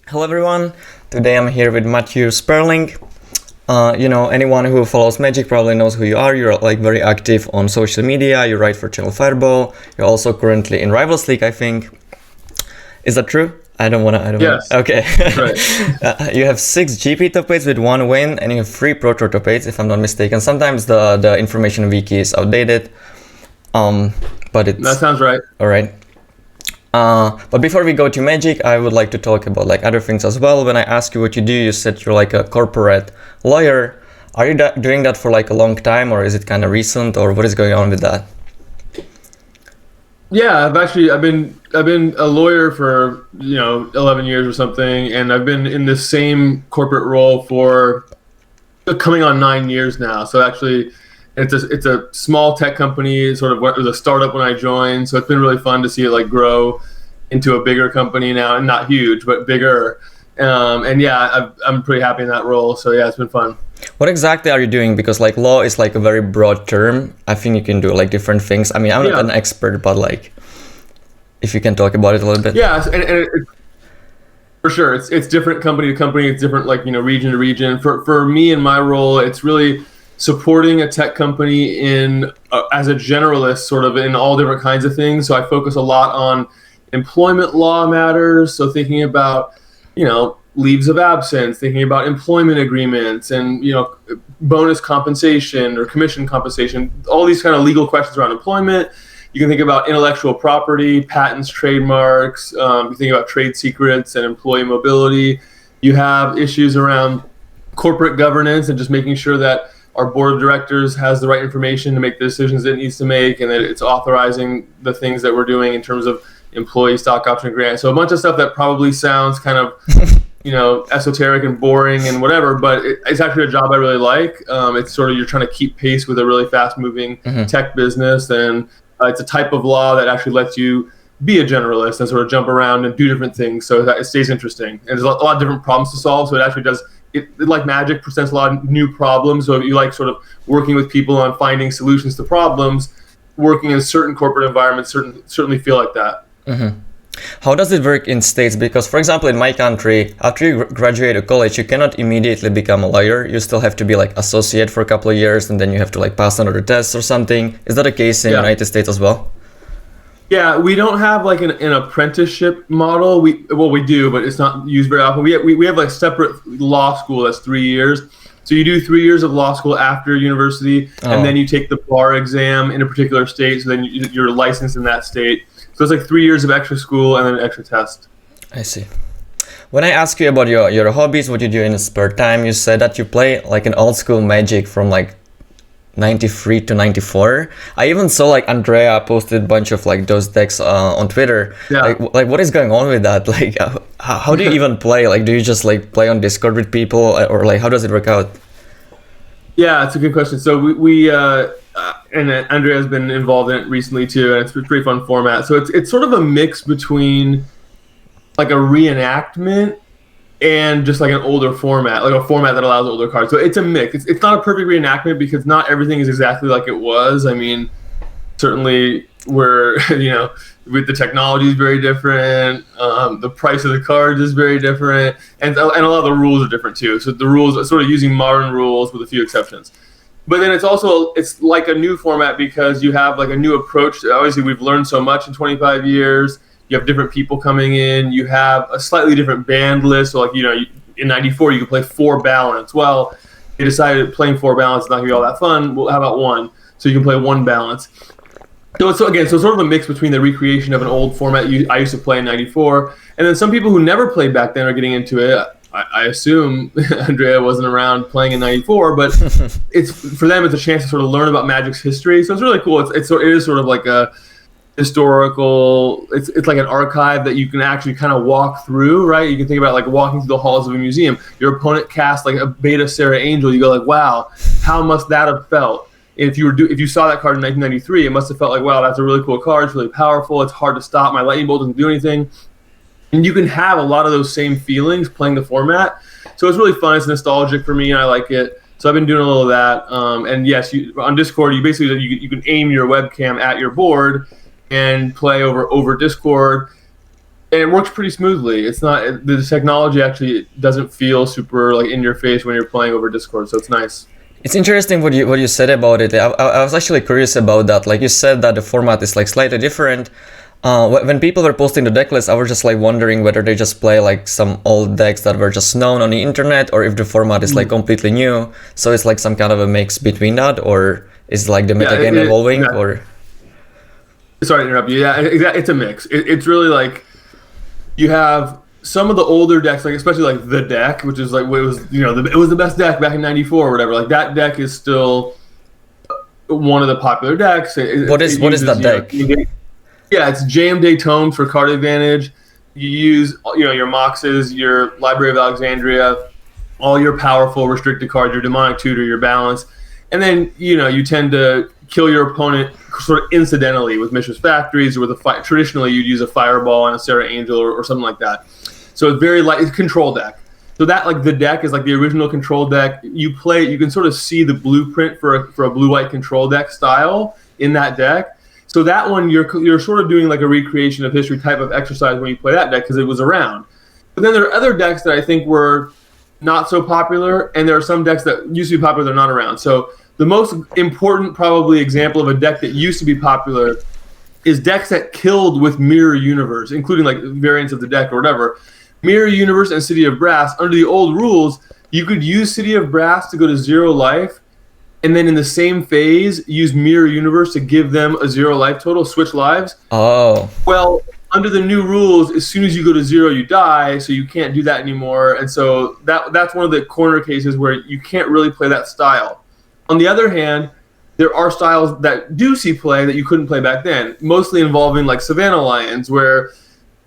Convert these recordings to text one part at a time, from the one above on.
Hello everyone, today I'm here with Matthew Sperling. Anyone who follows Magic probably knows who you are. You're like very active on social media, you write for Channelfireball, you're also currently in Rivals League, I think. Is that true? Yes. Okay. Right. You have 6 GP top 8s with 1 win, and you have 3 Pro Tour top 8s, if I'm not mistaken. Sometimes the information wiki is outdated, but it's... That sounds right. All right. But before we go to Magic, I would like to talk about like other things as well. When I ask you what you do, you said you're like a corporate lawyer. Are you doing that for like a long time, or is it kind of recent, or what is going on with that? Yeah, I've been a lawyer for 11 years or something, and I've been in this same corporate role for coming on 9 years now. So actually, it's a small tech company. It was a startup when I joined, so it's been really fun to see it like grow into a bigger company now, and not huge, but bigger. And yeah, I'm pretty happy in that role. So yeah, it's been fun. What exactly are you doing? Because like law is like a very broad term. I think you can do like different things. I mean, I'm not an expert, but like if you can talk about it a little bit. Yeah, and for sure, it's different company to company. It's different region to region. For me in my role, it's really supporting a tech company in as a generalist, sort of in all different kinds of things. So I focus a lot on employment law matters. So thinking about leaves of absence, thinking about employment agreements, and bonus compensation or commission compensation, all these kind of legal questions around employment. You can think about intellectual property, patents, trademarks. You think about trade secrets and employee mobility. You have issues around corporate governance and just making sure that our board of directors has the right information to make the decisions it needs to make, and that it's authorizing the things that we're doing in terms of employee stock option grants. So a bunch of stuff that probably sounds kind of esoteric and boring and whatever, but it's actually a job I really like. It's sort of, you're trying to keep pace with a really fast moving tech business, and it's a type of law that actually lets you be a generalist and sort of jump around and do different things, so that it stays interesting. And there's a lot of different problems to solve, so it actually does, it like Magic presents a lot of new problems. So if you like sort of working with people on finding solutions to problems, working in certain corporate environments certainly feel like that. Mm-hmm. How does it work in states? Because, for example, in my country, after you graduate college, you cannot immediately become a lawyer. You still have to be like associate for a couple of years, and then you have to like pass another test or something. Is that a case in the United States as well? Yeah, we don't have like an apprenticeship model. We do, but it's not used very often. We have like separate law school that's 3 years. So you do 3 years of law school after university, and then you take the bar exam in a particular state. So then you're licensed in that state. So it's like 3 years of extra school and then an extra test. I see. When I ask you about your hobbies, what you do in your spare time, you said that you play like an old school Magic from like 93 to 94. I even saw like Andrea posted a bunch of like those decks on Twitter. Yeah. Like what is going on with that? Like how do you even play? Like do you just like play on Discord with people, or like how does it work out? Yeah, it's a good question. So we and Andrea has been involved in it recently too, and it's a pretty fun format. So it's sort of a mix between like a reenactment and just like an older format, like a format that allows older cards. So it's a mix. It's not a perfect reenactment because not everything is exactly like it was. I mean, certainly we're with the technology is very different. The price of the cards is very different, and a lot of the rules are different too. So the rules are sort of using modern rules with a few exceptions. But then it's like a new format because you have like a new approach. Obviously, we've learned so much in 25 years. You have different people coming in. You have a slightly different band list. So like in '94 you could play 4 balance. Well, they decided playing 4 balance is not gonna be all that fun. Well, how about 1? So you can play 1 balance. So it's sort of a mix between the recreation of an old format I used to play in '94, and then some people who never played back then are getting into it. I assume Andrea wasn't around playing in '94, but it's for them it's a chance to sort of learn about Magic's history. So it's really cool. It is sort of like a historical. It's like an archive that you can actually kind of walk through, right? You can think about like walking through the halls of a museum. Your opponent casts like a Beta Sarah Angel. You go like, wow, how must that have felt? If you saw that card in 1993, it must have felt like, wow, that's a really cool card. It's really powerful. It's hard to stop. My lightning bolt doesn't do anything. And you can have a lot of those same feelings playing the format. So it's really fun. It's nostalgic for me, and I like it. So I've been doing a little of that. And yes, on Discord, you basically you can aim your webcam at your board and play over Discord, and it works pretty smoothly. It's not the technology actually doesn't feel super like in your face when you're playing over Discord, so it's nice. It's interesting what you said about it. I was actually curious about that. Like you said that the format is like slightly different. When people were posting the deck list, I was just like wondering whether they just play like some old decks that were just known on the internet, or if the format is like completely new. So it's like some kind of a mix between that, or is like the metagame evolving, or? Sorry to interrupt you. Yeah, it's a mix. It's really like you have some of the older decks, like especially like the deck, which is like it was it was the best deck back in '94 or whatever. Like that deck is still one of the popular decks. What is that deck? Yeah, it's JM Daytone for card advantage. You use your Moxes, your Library of Alexandria, all your powerful restricted cards, your Demonic Tutor, your Balance, and then you tend to kill your opponent sort of incidentally with Mishra's Factories, or with a fight. Traditionally, you'd use a Fireball and a Sarah Angel or something like that. So it's very light. It's a control deck. So that like the deck is like the original control deck. You play, you can sort of see the blueprint for a blue-white control deck style in that deck. So that one you're sort of doing like a recreation of history type of exercise when you play that deck because it was around. But then there are other decks that I think were not so popular, and there are some decks that used to be popular that are not around. So the most important probably example of a deck that used to be popular is decks that killed with Mirror Universe, including like variants of the deck or whatever. Mirror Universe and City of Brass, under the old rules, you could use City of Brass to go to 0 life, and then in the same phase, use Mirror Universe to give them a 0 life total, switch lives. Oh. Well, under the new rules, as soon as you go to 0, you die, so you can't do that anymore. And so that's one of the corner cases where you can't really play that style. On the other hand, there are styles that do see play that you couldn't play back then, mostly involving like Savannah Lions, where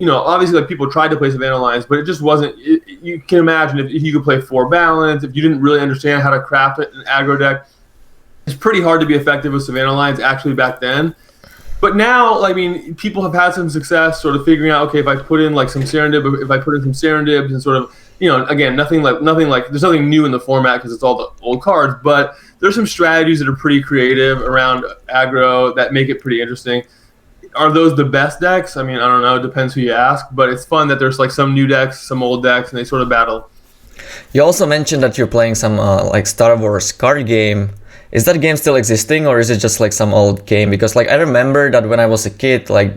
obviously like people tried to play Savannah Lions, but it just wasn't. You can imagine if you could play 4 balance, if you didn't really understand how to craft an aggro deck, it's pretty hard to be effective with Savannah Lions actually back then. But now, I mean, people have had some success sort of figuring out, okay, if I put in like some Serendib, if I put in some Serendibs and sort of, again, nothing like there's nothing new in the format because it's all the old cards, but there's some strategies that are pretty creative around aggro that make it pretty interesting. Are those the best decks? I mean, I don't know. It depends who you ask, but it's fun that there's like some new decks, some old decks, and they sort of battle. You also mentioned that you're playing some like Star Wars card game. Is that game still existing, or is it just like some old game? Because like I remember that when I was a kid, like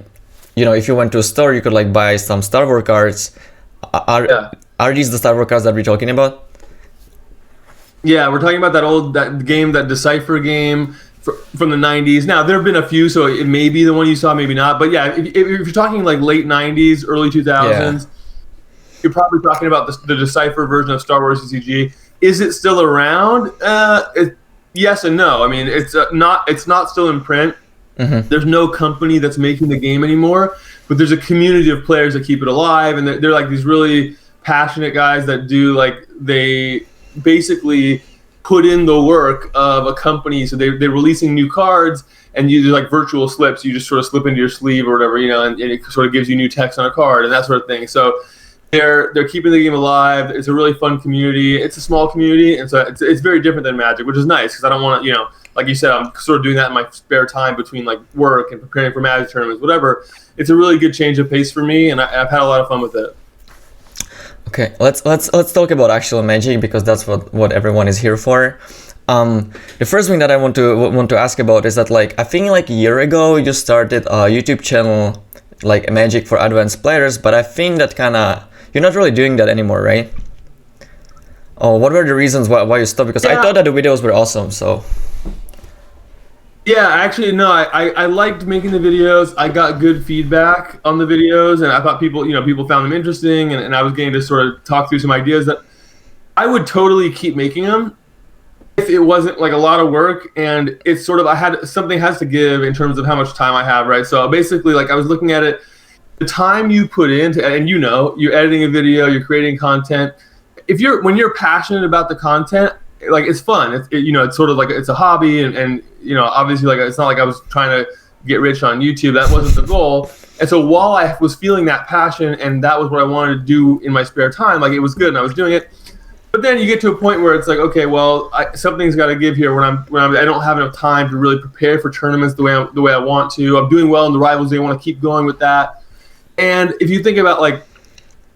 if you went to a store, you could like buy some Star Wars cards. Are these the Star Wars cards that we're talking about? Yeah, we're talking about that game, that Decipher game from the 90s. Now, there have been a few, so it may be the one you saw, maybe not. But yeah, if you're talking like late 90s, early 2000s, you're probably talking about the Decipher version of Star Wars CCG. Is it still around? Yes and no. I mean, it's not still in print. Mm-hmm. There's no company that's making the game anymore, but there's a community of players that keep it alive, and they're like these really passionate guys that do like they basically put in the work of a company. So they're releasing new cards, and you do like virtual slips. You just sort of slip into your sleeve or whatever, and it sort of gives you new text on a card and that sort of thing. So they're keeping the game alive. It's a really fun community. It's a small community, and so it's very different than Magic, which is nice because I don't want to, like you said, I'm sort of doing that in my spare time between like work and preparing for Magic tournaments, whatever. It's a really good change of pace for me, and I've had a lot of fun with it. Okay, let's talk about actual Magic because that's what everyone is here for. The first thing that I want to ask about is that like I think like a year ago you started a YouTube channel like Magic for advanced players, but I think that you're not really doing that anymore, right? Oh, what were the reasons why you stopped? Because I thought that the videos were awesome, so. Yeah, actually, no, I liked making the videos. I got good feedback on the videos, and I thought people found them interesting, and I was getting to sort of talk through some ideas that I would totally keep making them if it wasn't like a lot of work, and it's sort of, something has to give in terms of how much time I have, right? So basically, like I was looking at it, the time you put into, and you're editing a video, you're creating content. When you're passionate about the content, like it's fun. It's sort of like it's a hobby, and obviously like it's not like I was trying to get rich on YouTube. That wasn't the goal. And so while I was feeling that passion and that was what I wanted to do in my spare time, like it was good and I was doing it. But then you get to a point where it's like, okay, well, something's got to give here when I don't have enough time to really prepare for tournaments the way I want to. I'm doing well in the rivals. They want to keep going with that. And if you think about like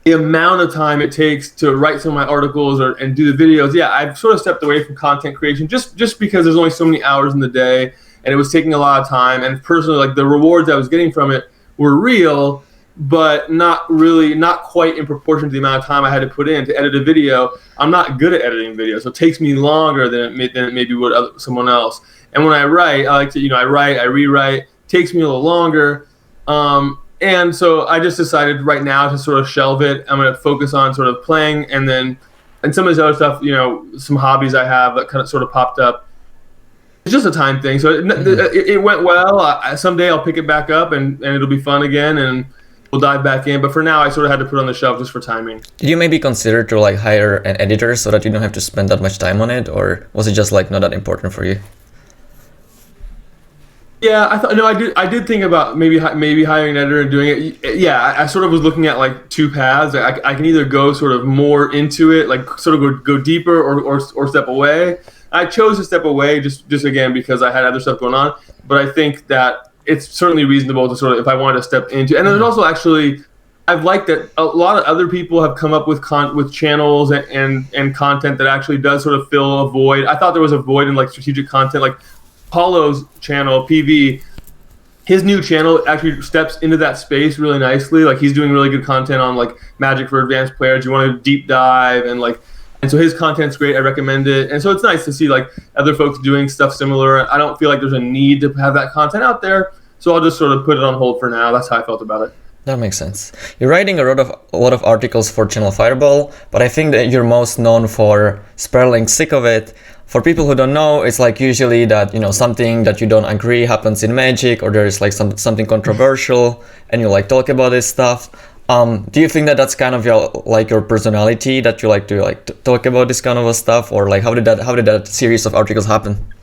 the amount of time it takes to write some of my articles and do the videos, yeah, I've sort of stepped away from content creation just because there's only so many hours in the day, and it was taking a lot of time. And personally, like the rewards I was getting from it were real, but not quite in proportion to the amount of time I had to put in to edit a video. I'm not good at editing videos, so it takes me longer than it maybe would someone else. And when I write, I like to, I write, I rewrite. It takes me a little longer. And so I just decided right now to sort of shelve it. I'm going to focus on sort of playing, and some of this other stuff, some hobbies I have that kind of sort of popped up. It's just a time thing. So it went well. Someday I'll pick it back up, and it'll be fun again, and we'll dive back in. But for now, I sort of had to put it on the shelf just for timing. Did you maybe consider to like hire an editor so that you don't have to spend that much time on it, or was it just like not that important for you? Yeah, I did think about maybe hiring an editor and doing it. Yeah, I sort of was looking at like two paths. I can either go sort of more into it, like sort of go deeper, or step away. I chose to step away just again because I had other stuff going on. But I think that it's certainly reasonable to sort of, if I wanted to step into. And there's also actually, I've liked that a lot of other people have come up with channels and content that actually does sort of fill a void. I thought there was a void in like strategic content, like Paulo's channel, PV, his new channel actually steps into that space really nicely. Like he's doing really good content on like Magic for advanced players. You want to deep dive and so his content's great. I recommend it. And so it's nice to see like other folks doing stuff similar. I don't feel like there's a need to have that content out there. So I'll just sort of put it on hold for now. That's how I felt about it. That makes sense. You're writing a lot of articles for Channelfireball, but I think that you're most known for Sperling Sick of It. For people who don't know, it's like usually that, something that you don't agree happens in Magic, or there's like something controversial and you like talk about this stuff. Do you think that that's kind of your personality, that you like to talk about this kind of stuff, or like how did that series of articles happen?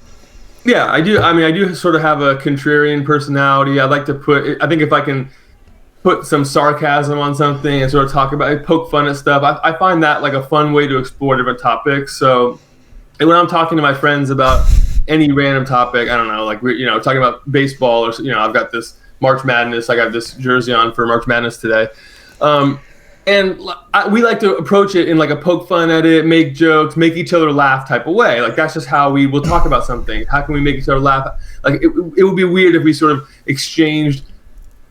Yeah, I do. I do sort of have a contrarian personality. I like to I think if I can put some sarcasm on something and sort of talk about it, poke fun at stuff, I find that like a fun way to explore different topics. So when I'm talking to my friends about any random topic, I don't know, like, talking about baseball, or, I've got this March Madness, I got this jersey on for March Madness today. And we like to approach it in like a poke fun at it, make jokes, make each other laugh type of way. Like that's just how we will talk about something. How can we make each other laugh? Like it would be weird if we sort of exchanged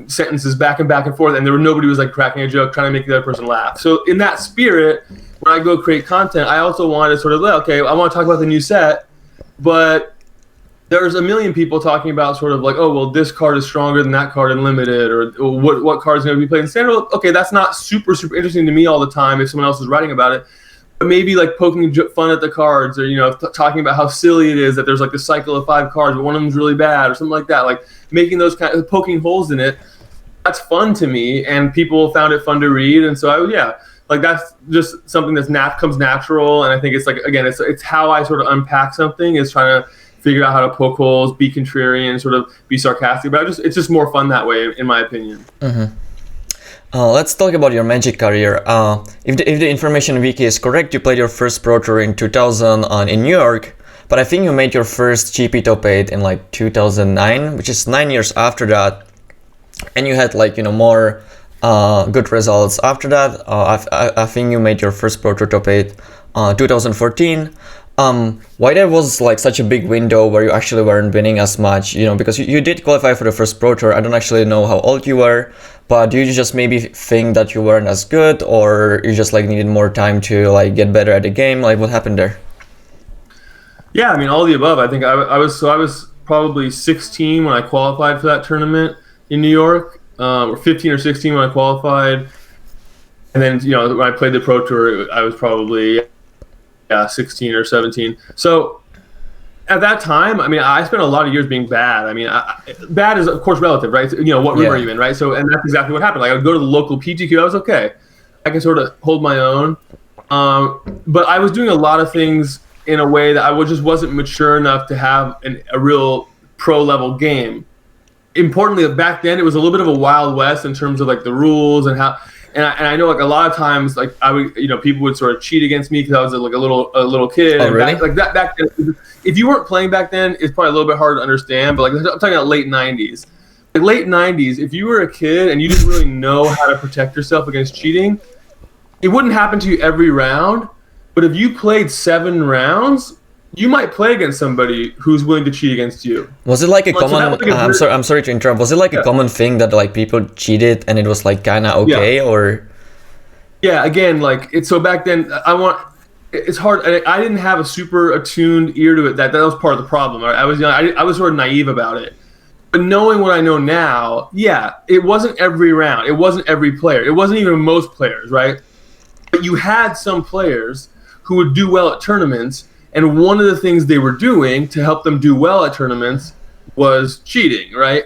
sentences back and forth and nobody was like cracking a joke, trying to make the other person laugh. So in that spirit, when I go create content, I also want to sort of, okay, I want to talk about the new set, but there's a million people talking about sort of like, oh, well, this card is stronger than that card in limited, or what card is going to be played in standard. Okay, that's not super interesting to me all the time if someone else is writing about it. But maybe like poking fun at the cards, or talking about how silly it is that there's like a cycle of 5 cards, but one of them's really bad, or something like that. Like making those kind of poking holes in it. That's fun to me, and people found it fun to read, and so like that's just something that's comes natural. And I think it's like, again, it's how I sort of unpack something, is trying to figure out how to poke holes, be contrarian, sort of be sarcastic, but it's just more fun that way, in my opinion. Mm-hmm. Let's talk about your Magic career. If the information wiki is correct, you played your first Pro Tour in 2000 in New York, but I think you made your first GP Top 8 in like 2009, which is 9 years after that, and you had like more good results after that. I think you made your first Pro Tour Top 8 2014. Why there was like such a big window where you actually weren't winning as much, because you did qualify for the first Pro Tour. I don't actually know how old you were, but do you just maybe think that you weren't as good, or you just like needed more time to like get better at the game? Like what happened there? Yeah, I mean, all the above. I think I was probably 16 when I qualified for that tournament in New York, or 15 or 16 when I qualified. And then, when I played the Pro Tour, I was probably 16 or 17. So at that time, I mean, I spent a lot of years being bad. I mean, bad is of course relative, right? So, what room are you in, right? So, and that's exactly what happened. Like I would go to the local PGQ, I was okay. I could sort of hold my own. But I was doing a lot of things in a way that I just wasn't mature enough to have a real pro level game. Importantly, back then it was a little bit of a wild west in terms of like the rules and how. and I know like a lot of times like I would, people would sort of cheat against me because I was like a little kid. Oh, really? Back then, if you weren't playing back then, it's probably a little bit hard to understand. But like I'm talking about late '90s. Like late '90s, if you were a kid and you didn't really know how to protect yourself against cheating, it wouldn't happen to you every round. But if you played 7 rounds, you might play against somebody who's willing to cheat against you. Was it like a common? I'm sorry to interrupt. Was it like a common thing that like people cheated and it was like kind of okay, or? Yeah. Again, like it's so back then. It's hard. I didn't have a super attuned ear to it. That was part of the problem. Right? I was young. I was sort of naive about it. But knowing what I know now, yeah, it wasn't every round. It wasn't every player. It wasn't even most players, right? But you had some players who would do well at tournaments, and one of the things they were doing to help them do well at tournaments was cheating, right?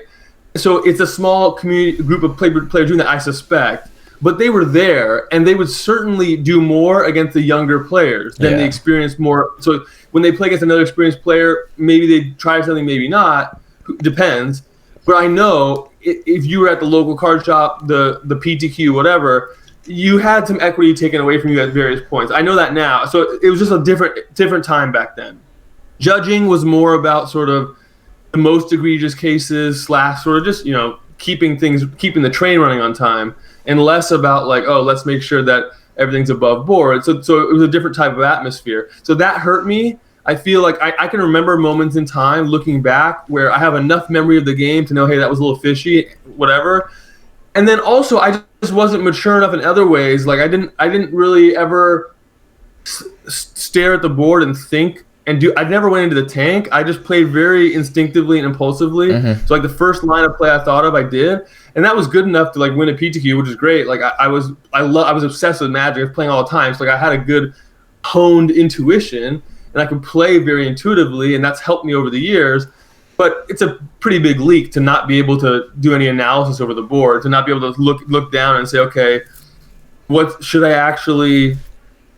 So it's a small community group of players doing that, I suspect. But they were there, and they would certainly do more against the younger players than the experienced more. So when they play against another experienced player, maybe they try something, maybe not. Depends. But I know if you were at the local card shop, the PTQ, whatever, you had some equity taken away from you at various points. I know that now. So it was just a different time back then. Judging was more about sort of the most egregious cases / sort of just, keeping the train running on time, and less about like, oh, let's make sure that everything's above board. So it was a different type of atmosphere. So that hurt me. I feel like I can remember moments in time looking back where I have enough memory of the game to know, hey, that was a little fishy, whatever. And then also I just wasn't mature enough in other ways. Like I didn't really ever stare at the board and think and do. I never went into the tank. I just played very instinctively and impulsively. Mm-hmm. So like the first line of play I thought of, I did, and that was good enough to like win a PTQ, which is great. Like I was obsessed with Magic. I was playing all the time, so like I had a good honed intuition. And I could play very intuitively, and that's helped me over the years. But it's a pretty big leak to not be able to do any analysis over the board, to not be able to look down and say, okay, what should I actually?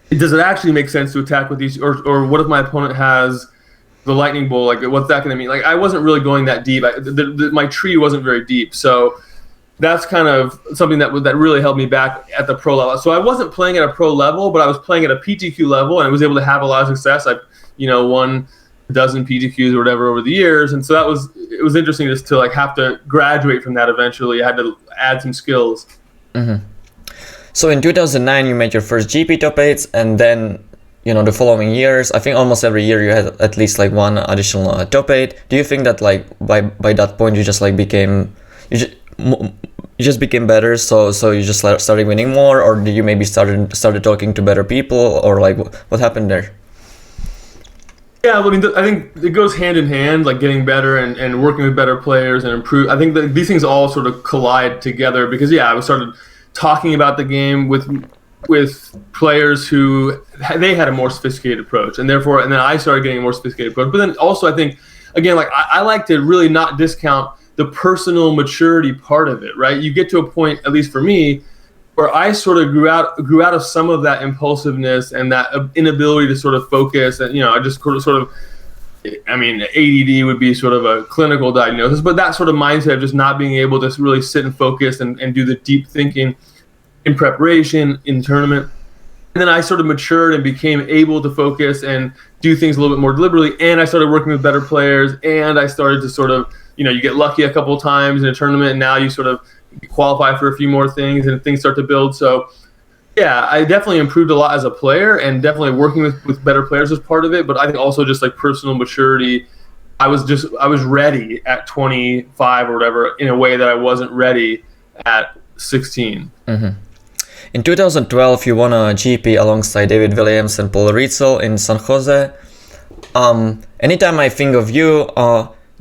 Does it actually make sense to attack with these, or what if my opponent has the lightning bolt? Like, what's that going to mean? Like, I wasn't really going that deep. My tree wasn't very deep, so that's kind of something that really held me back at the pro level. So I wasn't playing at a pro level, but I was playing at a PTQ level, and I was able to have a lot of success. I, won a dozen PTQs or whatever over the years, and so it was interesting just to like have to graduate from that eventually. I had to add some skills. Mm-hmm. So in 2009, you made your first GP top 8s, and then the following years, I think almost every year you had at least like one additional top 8. Do you think that like by that point you just like became better, so you just started winning more, or did you maybe started talking to better people, or like what happened there? Yeah, I mean, I think it goes hand in hand, like getting better and working with better players and improve. I think that these things all sort of collide together because I started talking about the game with players who they had a more sophisticated approach, and then I started getting a more sophisticated approach. But then also I think, again, like I like to really not discount the personal maturity part of it, right? You get to a point, at least for me, where I sort of grew out of some of that impulsiveness and that inability to sort of focus, and I just sort of, I mean, ADD would be sort of a clinical diagnosis, but that sort of mindset of just not being able to really sit and focus and do the deep thinking in preparation, in tournament. And then I sort of matured and became able to focus and do things a little bit more deliberately, and I started working with better players, and I started to sort of, you get lucky a couple of times in a tournament, and now you sort of qualify for a few more things, and things start to build. So, yeah, I definitely improved a lot as a player, and definitely working with better players was part of it. But I think also just like personal maturity, I was ready at 25 or whatever in a way that I wasn't ready at 16. Mm-hmm. In 2012, you won a GP alongside David Williams and Paul Ritzel in San Jose. Anytime I think of you,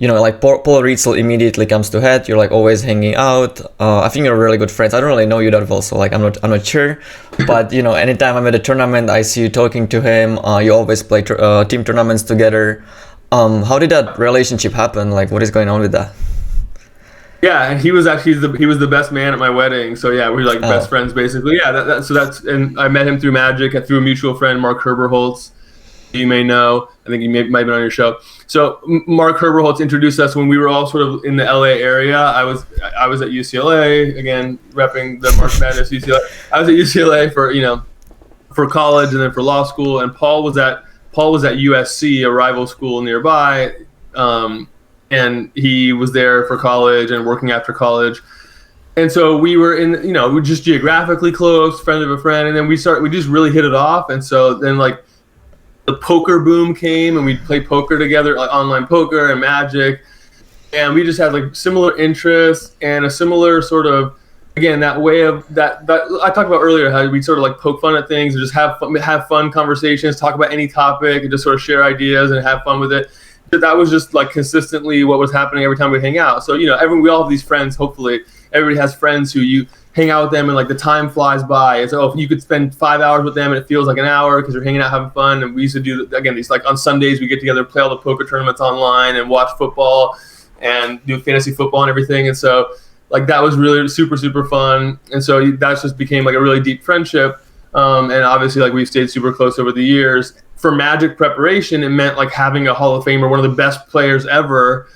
like Paul Ritzel immediately comes to head. You're like always hanging out. I think you're really good friends. I don't really know you that well, so like I'm not sure. But anytime I'm at a tournament, I see you talking to him. You always play team tournaments together. How did that relationship happen? Like, what is going on with that? Yeah, and he was the best man at my wedding. So yeah, we're like best friends basically. Yeah, and I met him through Magic, through a mutual friend, Mark Herberholtz. You may know. I think he might have been on your show. So Mark Herberholtz introduced us when we were all sort of in the LA area. I was at UCLA, again, repping the March Madness UCLA. I was at UCLA for college and then for law school, and Paul was at USC, a rival school nearby, and he was there for college and working after college. And so we were we're just geographically close, friend of a friend, and then we just really hit it off. And so then like the poker boom came, and we'd play poker together, like online poker and Magic, and we just had like similar interests and a similar sort of, again, that way of that I talked about earlier, how we sort of like poke fun at things and just have fun conversations, talk about any topic, and just sort of share ideas and have fun with it. But that was just like consistently what was happening every time we hang out. So we all have these friends. Hopefully, everybody has friends who you hang out with them and like the time flies by. It's if you could spend 5 hours with them and it feels like an hour because you're hanging out having fun. And we used to do again these like on Sundays we get together, play all the poker tournaments online and watch football and do fantasy football and everything. And so like that was really super, super fun. And so that just became like a really deep friendship. And obviously like we've stayed super close over the years. For Magic preparation, it meant like having a Hall of Famer, one of the best players ever.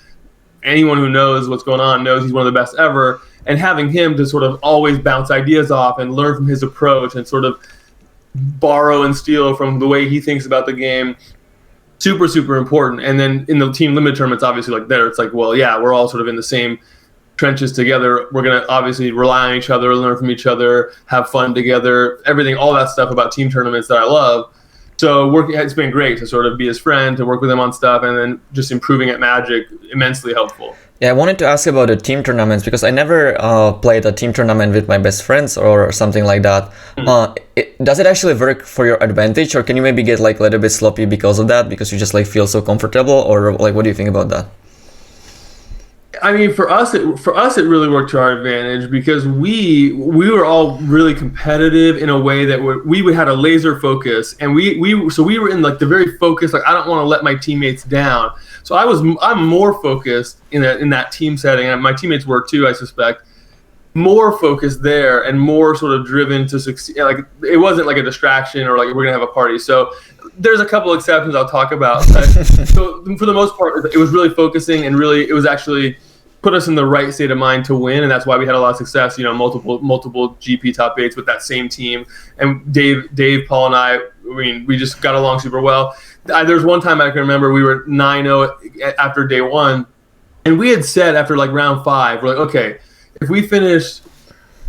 Anyone who knows what's going on knows he's one of the best ever. And having him to sort of always bounce ideas off and learn from his approach and sort of borrow and steal from the way he thinks about the game, super, super important. And then in the team limit tournaments, obviously like there, it's like, well, yeah, we're all sort of in the same trenches together. We're going to obviously rely on each other, learn from each other, have fun together, everything, all that stuff about team tournaments that I love. So it's been great to sort of be his friend, to work with him on stuff, and then just improving at Magic, immensely helpful. Yeah, I wanted to ask about the team tournaments because I never played a team tournament with my best friends or something like that. Does it actually work for your advantage, or can you maybe get like a little bit sloppy because of that, because you just like feel so comfortable, or like what do you think about that? I mean, for us, it really worked to our advantage because we were all really competitive in a way that we had a laser focus, and we were in like the very focus. Like I don't want to let my teammates down, so I'm more focused in that team setting, and my teammates were too, I suspect. More focused there and more sort of driven to succeed. Like it wasn't like a distraction or like we're gonna have a party. So there's a couple exceptions I'll talk about. But so for the most part, it was really focusing, and really it was actually put us in the right state of mind to win, and that's why we had a lot of success. Multiple GP top 8s with that same team. And Dave, Paul, and I mean, we just got along super well. There's one time I can remember we were 9-0 after day one, and we had said after like round 5, we're like, okay, if we finish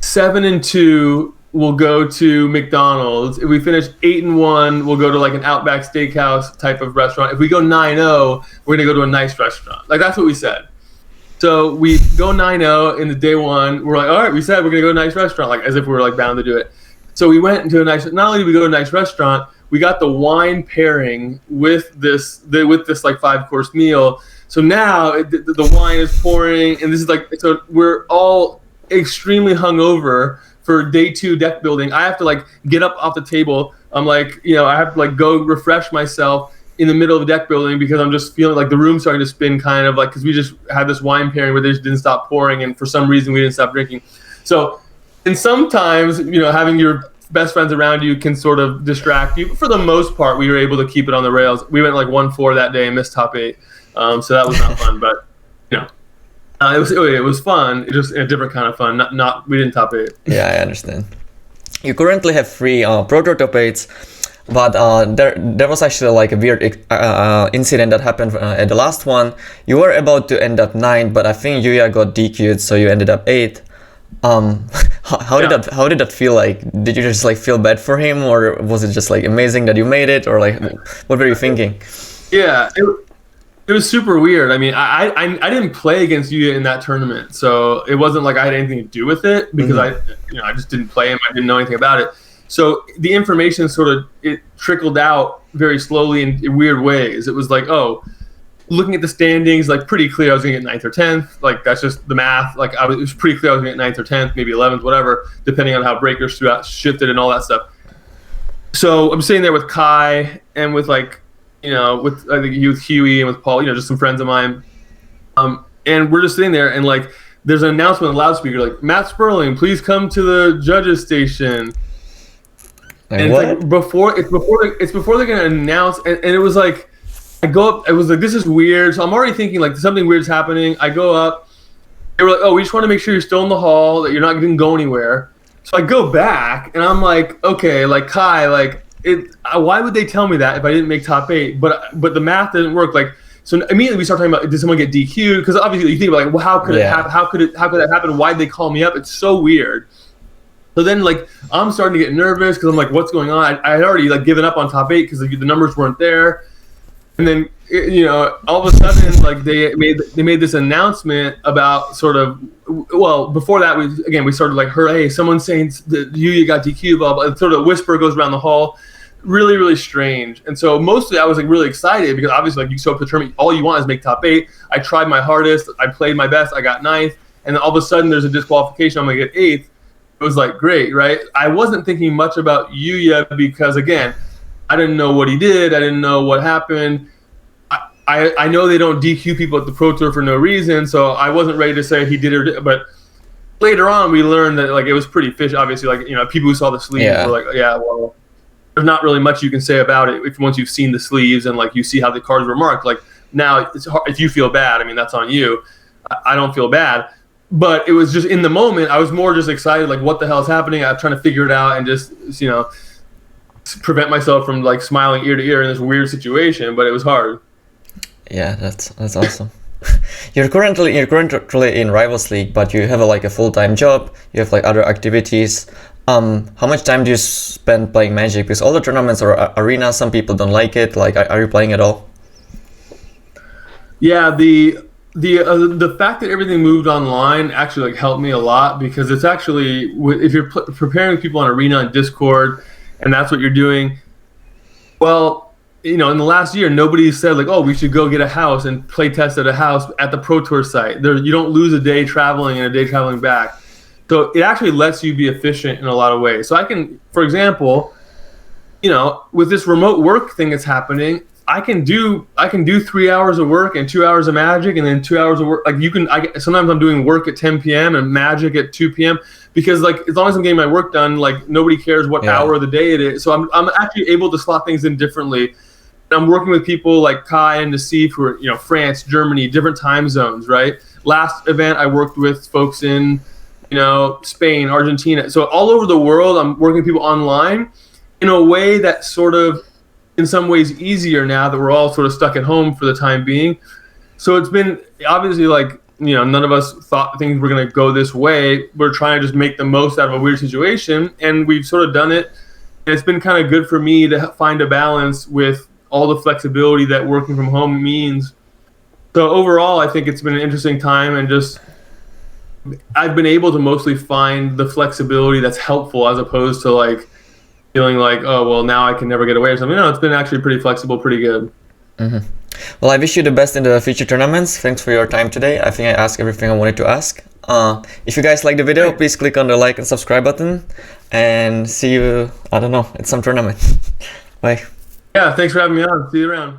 7-2, we'll go to McDonald's. If we finish 8-1, we'll go to like an Outback Steakhouse type of restaurant. If we go 9-0, we're gonna go to a nice restaurant. Like that's what we said. So we go 9-0 in the day one. We're like, all right, we said we're gonna go to a nice restaurant, like as if we were like bound to do it. So we went into a nice. Not only did we go to a nice restaurant, we got the wine pairing with this like 5-course meal. So now the wine is pouring, and this is like, so we're all extremely hungover for day 2 deck building. I have to like get up off the table. I'm like, I have to like go refresh myself in the middle of deck building because I'm just feeling like the room's starting to spin, kind of like, because we just had this wine pairing where they just didn't stop pouring, and for some reason we didn't stop drinking. So, and sometimes, having your best friends around you can sort of distract you. But for the most part, we were able to keep it on the rails. We went like 1-4 that day and missed top 8. So that was not fun, but it was fun. It just a different kind of fun. Not we didn't top 8. Yeah, I understand. You currently have 3 Proto top 8s, but there was actually like a weird incident that happened at the last one. You were about to end up 9, but I think Yuya got DQ'd, so you ended up 8. How did that feel like? Did you just like feel bad for him, or was it just like amazing that you made it, or like what were you thinking? Yeah, it was super weird. I mean, I didn't play against Yuya in that tournament, so it wasn't like I had anything to do with it because I just didn't play him. I didn't know anything about it. So the information it trickled out very slowly in weird ways. It was like, looking at the standings, like pretty clear I was gonna get 9th or 10th. Like that's just the math. Like it was pretty clear I was gonna get 9th or 10th, maybe 11th, whatever, depending on how breakers shifted and all that stuff. So I'm sitting there with Kai and with like, with I think with Huey and with Paul, just some friends of mine. And we're just sitting there, and like there's an announcement on the loudspeaker, like Matt Sperling, please come to the judges station. And what? it's like before they're gonna announce, and it was like I go up. I was like, this is weird. So I'm already thinking like something weird's happening. I go up. They were like, oh, we just want to make sure you're still in the hall, that you're not going to go anywhere. So I go back, and I'm like, okay, like Kai, like why would they tell me that if I didn't make top 8? But the math didn't work. Like, so immediately we start talking about, did someone get DQ'd? Because obviously you think about like, well, how could it happen? How could that happen? Why'd they call me up? It's so weird. So then like I'm starting to get nervous because I'm like, what's going on? I had already like given up on top 8 because the numbers weren't there. And then all of a sudden like they made this announcement about sort of, well, before that we started like, hey, someone's saying that you got DQ, blah blah. Sort of whisper goes around the hall, really really strange. And so mostly I was like really excited because obviously like you show up to the tournament, all you want is make top 8. I tried my hardest, I played my best, I got 9th, and then all of a sudden there's a disqualification, I'm gonna get 8th. It was like great, right? I wasn't thinking much about Yuya because again, I didn't know what he did, I didn't know what happened. I know they don't DQ people at the Pro Tour for no reason, so I wasn't ready to say he did or did. But later on, we learned that like it was pretty fishy. Obviously, like people who saw the sleeves were like, yeah, well, there's not really much you can say about it once you've seen the sleeves and like you see how the cards were marked. Like now, it's hard, if you feel bad, I mean that's on you. I don't feel bad, but it was just in the moment. I was more just excited, like what the hell is happening? I'm trying to figure it out and just prevent myself from like smiling ear to ear in this weird situation. But it was hard. Yeah, that's awesome. You're currently in Rivals League, but you have a full-time job. You have like other activities. How much time do you spend playing Magic? Because all the tournaments are arena. Some people don't like it. Like, are you playing at all? Yeah, the fact that everything moved online actually like helped me a lot because it's actually if you're preparing people on arena and Discord, and that's what you're doing. Well, in the last year, nobody said like, oh, we should go get a house and play test at a house at the Pro Tour site. You don't lose a day traveling and a day traveling back. So it actually lets you be efficient in a lot of ways. So I can, for example, with this remote work thing that's happening, I can do 3 hours of work and 2 hours of Magic and then 2 hours of work. Like sometimes I'm doing work at 10 p.m. and Magic at 2 p.m. because like as long as I'm getting my work done, like nobody cares what hour of the day it is. So I'm actually able to slot things in differently. I'm working with people like Kai and Nassif who are, France, Germany, different time zones, right? Last event, I worked with folks in, Spain, Argentina. So all over the world, I'm working with people online in a way that's sort of, in some ways, easier now that we're all sort of stuck at home for the time being. So it's been obviously like, none of us thought things were going to go this way. We're trying to just make the most out of a weird situation, and we've sort of done it. And it's been kind of good for me to find a balance with all the flexibility that working from home means. So overall, I think it's been an interesting time, and just I've been able to mostly find the flexibility that's helpful as opposed to like feeling like, oh, well, now I can never get away or something. No, it's been actually pretty flexible, pretty good. Mm-hmm. Well, I wish you the best in the future tournaments. Thanks for your time today. I think I asked everything I wanted to ask. If you guys like the video, please click on the like and subscribe button, and see you, I don't know, at some tournament. Bye. Yeah, thanks for having me on. See you around.